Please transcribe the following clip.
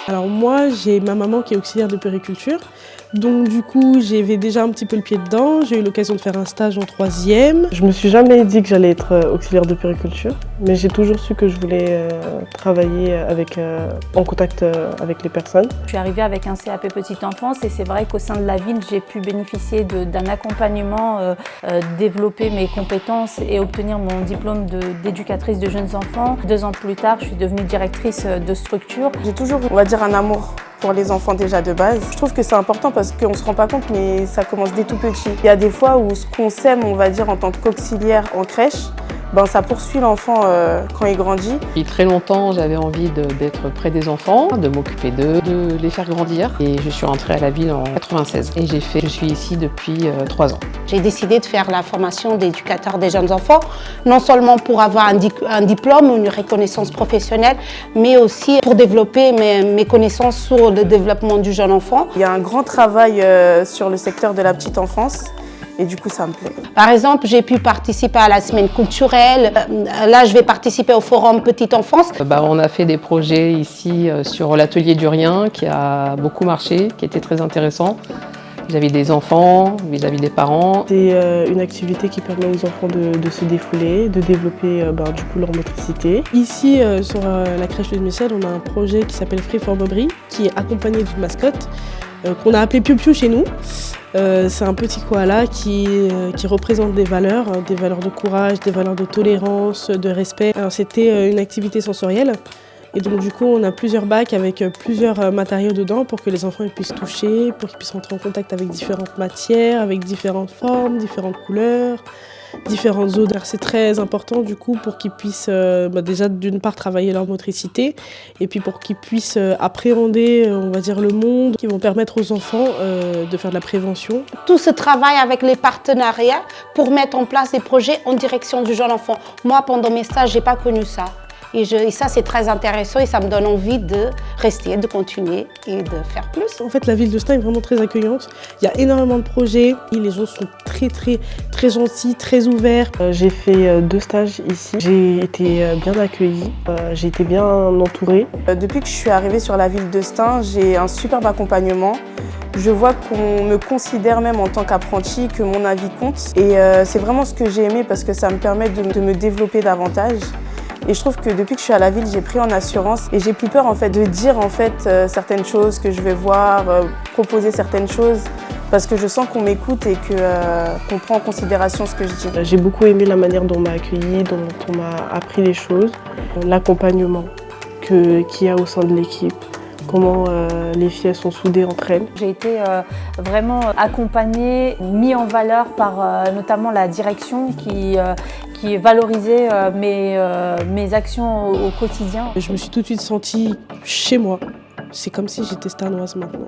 Alors moi, j'ai ma maman qui est auxiliaire de puériculture. Donc du coup, j'avais déjà un petit peu le pied dedans. J'ai eu l'occasion de faire un stage en 3e. Je me suis jamais dit que j'allais être auxiliaire de puériculture, mais j'ai toujours su que je voulais travailler en contact avec les personnes. Je suis arrivée avec un CAP petite enfance et c'est vrai qu'au sein de la ville, j'ai pu bénéficier d'un accompagnement, développer mes compétences et obtenir mon diplôme d'éducatrice de jeunes enfants. 2 ans plus tard, je suis devenue directrice de structure. J'ai toujours, on va dire, un amour pour les enfants déjà de base. Je trouve que c'est important parce qu'on ne se rend pas compte, mais ça commence dès tout petit. Il y a des fois où ce qu'on sème, on va dire, en tant qu'auxiliaire en crèche, ça poursuit l'enfant quand il grandit. Depuis très longtemps, j'avais envie d'être près des enfants, de m'occuper d'eux, de les faire grandir. Et je suis rentrée à la ville en 96 et je suis ici depuis 3 ans. J'ai décidé de faire la formation d'éducateur des jeunes enfants, non seulement pour avoir un diplôme ou une reconnaissance professionnelle, mais aussi pour développer mes connaissances sur le développement du jeune enfant. Il y a un grand travail sur le secteur de la petite enfance. Et du coup, ça me plaît. Par exemple, j'ai pu participer à la semaine culturelle. Là, je vais participer au forum Petite Enfance. On a fait des projets ici sur l'atelier du rien qui a beaucoup marché, qui était très intéressant. Vis-à-vis des enfants, vis-à-vis des parents. C'est une activité qui permet aux enfants de se défouler, de développer du coup leur motricité. Ici, sur la crèche de Michel, on a un projet qui s'appelle Free for Bobry, qui est accompagné d'une mascotte qu'on a appelée Piu Piu chez nous. C'est un petit koala qui représente des valeurs de courage, des valeurs de tolérance, de respect. Alors c'était une activité sensorielle et donc du coup on a plusieurs bacs avec plusieurs matériaux dedans pour que les enfants puissent toucher, pour qu'ils puissent rentrer en contact avec différentes matières, avec différentes formes, différentes couleurs, différentes odeurs. C'est très important du coup pour qu'ils puissent déjà d'une part travailler leur motricité et puis pour qu'ils puissent appréhender on va dire le monde, qui vont permettre aux enfants de faire de la prévention. Tout ce travail avec les partenariats pour mettre en place des projets en direction du jeune enfant. Moi, pendant mes stages, j'ai pas connu ça. Et ça, c'est très intéressant et ça me donne envie de rester, de continuer et de faire plus. En fait, la ville de Stein est vraiment très accueillante. Il y a énormément de projets. Les gens sont très gentils, très ouverts. J'ai fait 2 stages ici. J'ai été bien accueillie, j'ai été bien entourée. Depuis que je suis arrivée sur la ville de Stein, j'ai un superbe accompagnement. Je vois qu'on me considère même en tant qu'apprenti, que mon avis compte. Et c'est vraiment ce que j'ai aimé parce que ça me permet de me développer davantage. Et je trouve que depuis que je suis à la ville, j'ai pris en assurance et j'ai plus peur en fait de dire certaines choses que je vais voir, proposer certaines choses parce que je sens qu'on m'écoute et qu'on prend en considération ce que je dis. J'ai beaucoup aimé la manière dont on m'a accueillie, dont on m'a appris les choses, l'accompagnement qu'il y a au sein de l'équipe. Comment les filles sont soudées entre elles. J'ai été vraiment accompagnée, mise en valeur par notamment la direction qui valorisait mes actions au quotidien. Je me suis tout de suite sentie chez moi. C'est comme si j'étais starnoise maintenant.